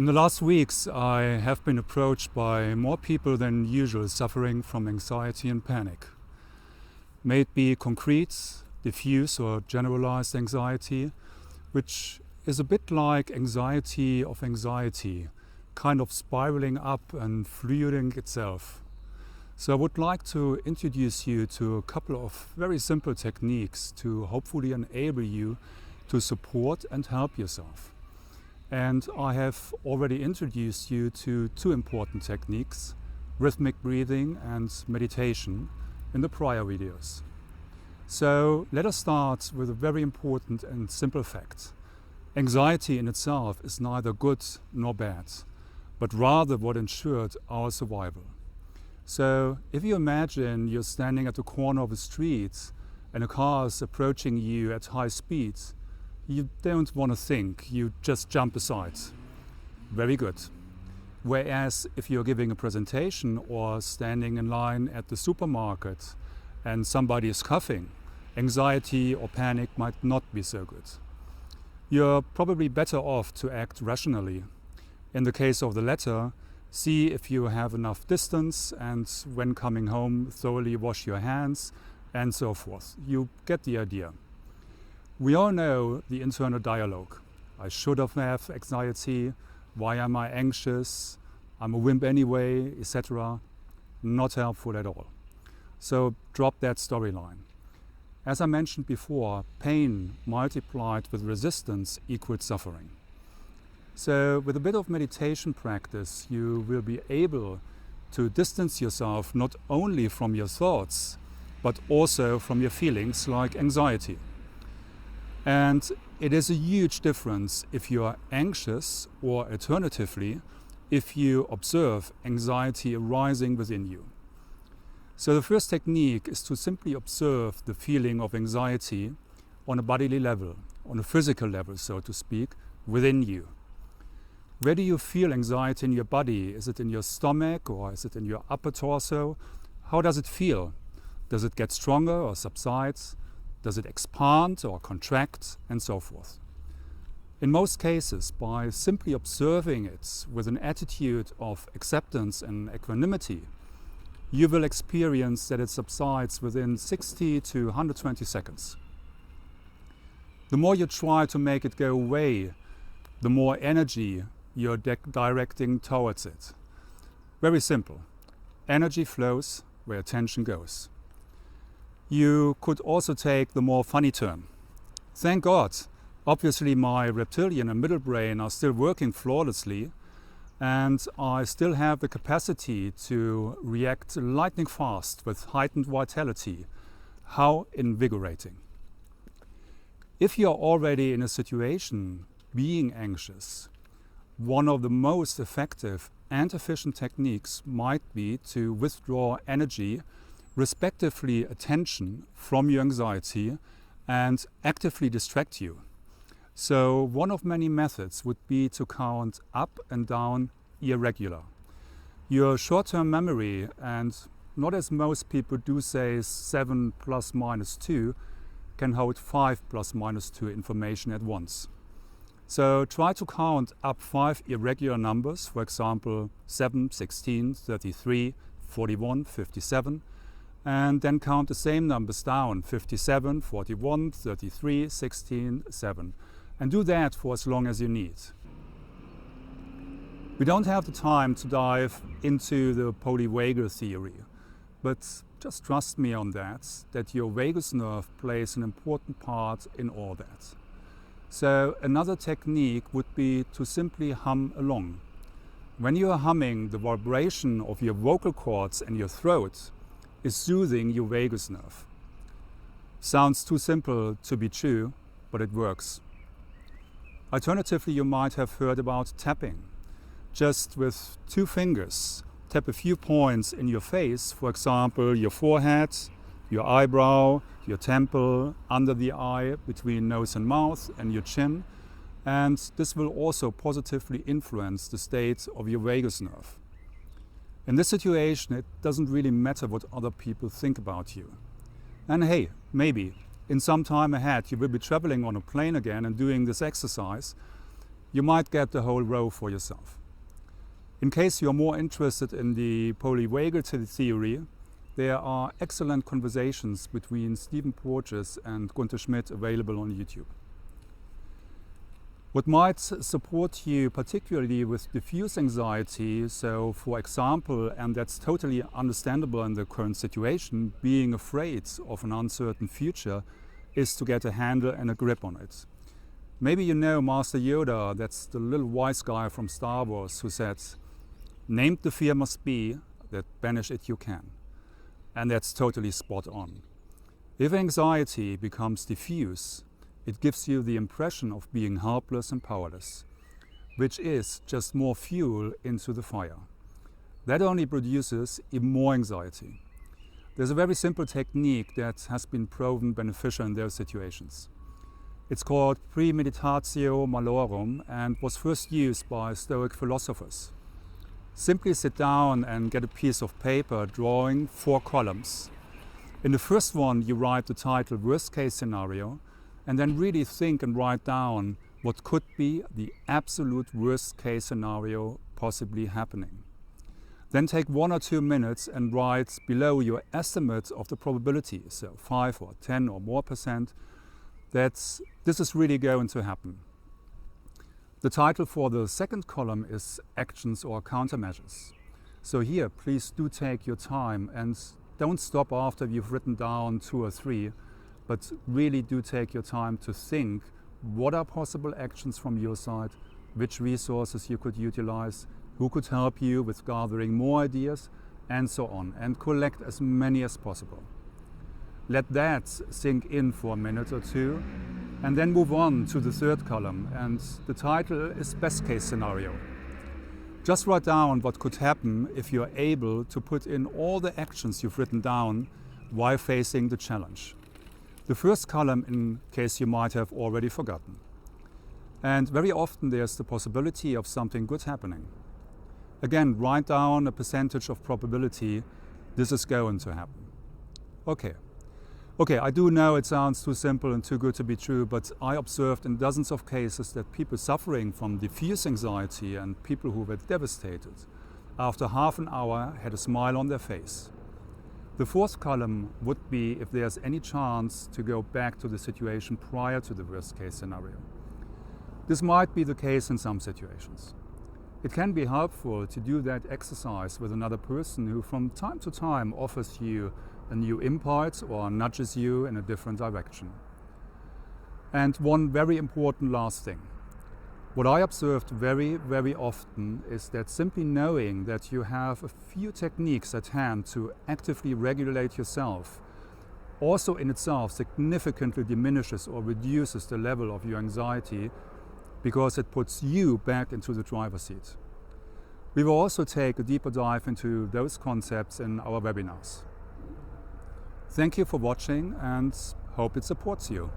In the last weeks, I have been approached by more people than usual suffering from anxiety and panic. May it be concrete, diffuse or generalized anxiety, which is a bit like anxiety of anxiety, kind of spiraling up and fluiding itself. So I would like to introduce you to a couple of very simple techniques to hopefully enable you to support and help yourself. And I have already introduced you to two important techniques, rhythmic breathing and meditation, in the prior videos. So let us start with a very important and simple fact. Anxiety in itself is neither good nor bad, but rather what ensured our survival. So if you imagine you're standing at the corner of a street and a car is approaching you at high speed, you don't want to think, you just jump aside. Very good. Whereas if you're giving a presentation or standing in line at the supermarket and somebody is coughing, anxiety or panic might not be so good. You're probably better off to act rationally. In the case of the latter, see if you have enough distance and when coming home, thoroughly wash your hands and so forth. You get the idea. We all know the internal dialogue. I should have anxiety, why am I anxious, I'm a wimp anyway, etc. Not helpful at all. So drop that storyline. As I mentioned before, pain multiplied with resistance equals suffering. So with a bit of meditation practice, you will be able to distance yourself not only from your thoughts, but also from your feelings like anxiety. And it is a huge difference if you are anxious or alternatively, if you observe anxiety arising within you. So the first technique is to simply observe the feeling of anxiety on a bodily level, on a physical level, so to speak, within you. Where do you feel anxiety in your body? Is it in your stomach or is it in your upper torso? How does it feel? Does it get stronger or subside? Does it expand or contract, and so forth? In most cases, by simply observing it with an attitude of acceptance and equanimity, you will experience that it subsides within 60 to 120 seconds. The more you try to make it go away, the more energy you're directing towards it. Very simple. Energy flows where attention goes. You could also take the more funny turn. Thank God, obviously my reptilian and middle brain are still working flawlessly, and I still have the capacity to react lightning fast with heightened vitality. How invigorating. If you are already in a situation being anxious, one of the most effective and efficient techniques might be to withdraw energy, respectively attention, from your anxiety and actively distract you. So one of many methods would be to count up and down irregular. Your short-term memory, and not as most people do say 7 plus minus 2, can hold 5 plus minus 2 information at once. So try to count up 5 irregular numbers, for example 7, 16, 33, 41, 57, and then count the same numbers down, 57, 41, 33, 16, 7. And do that for as long as you need. We don't have the time to dive into the polyvagal theory, but just trust me on that your vagus nerve plays an important part in all that. So another technique would be to simply hum along. When you are humming, the vibration of your vocal cords and your throat is soothing your vagus nerve. Sounds too simple to be true, but it works. Alternatively, you might have heard about tapping. just with 2 fingers, tap a few points in your face, for example, your forehead, your eyebrow, your temple, under the eye, between nose and mouth, and your chin. And this will also positively influence the state of your vagus nerve. In this situation, it doesn't really matter what other people think about you. And hey, maybe in some time ahead you will be traveling on a plane again and doing this exercise. You might get the whole row for yourself. In case you're more interested in the polyvagal theory, there are excellent conversations between Stephen Porges and Gunther Schmidt available on YouTube. What might support you particularly with diffuse anxiety, so for example, and that's totally understandable in the current situation, being afraid of an uncertain future, is to get a handle and a grip on it. Maybe you know Master Yoda, that's the little wise guy from Star Wars who said, "Named the fear must be, that banish it you can." And that's totally spot on. If anxiety becomes diffuse, it gives you the impression of being helpless and powerless, which is just more fuel into the fire. That only produces even more anxiety. There's a very simple technique that has been proven beneficial in those situations. It's called premeditatio malorum and was first used by Stoic philosophers. Simply sit down and get a piece of paper drawing 4 columns. In the first one you write the title worst case scenario, and then really think and write down what could be the absolute worst case scenario possibly happening. Then take 1 or 2 minutes and write below your estimate of the probability, so 5 or 10 or more percent, that this is really going to happen. The title for the second column is actions or countermeasures. So here, please do take your time and don't stop after you've written down 2 or 3, but really do take your time to think what are possible actions from your side, which resources you could utilize, who could help you with gathering more ideas, and so on, and collect as many as possible. Let that sink in for a minute or 2, and then move on to the third column, and the title is best case scenario. Just write down what could happen if you're able to put in all the actions you've written down while facing the challenge. The first column in case you might have already forgotten. And very often there's the possibility of something good happening. Again, write down a percentage of probability this is going to happen. Okay, I do know it sounds too simple and too good to be true, but I observed in dozens of cases that people suffering from diffuse anxiety and people who were devastated, after half an hour had a smile on their face. The fourth column would be if there's any chance to go back to the situation prior to the worst case scenario. This might be the case in some situations. It can be helpful to do that exercise with another person who from time to time offers you a new impulse or nudges you in a different direction. And one very important last thing. What I observed very, very often is that simply knowing that you have a few techniques at hand to actively regulate yourself also in itself significantly diminishes or reduces the level of your anxiety because it puts you back into the driver's seat. We will also take a deeper dive into those concepts in our webinars. Thank you for watching and hope it supports you.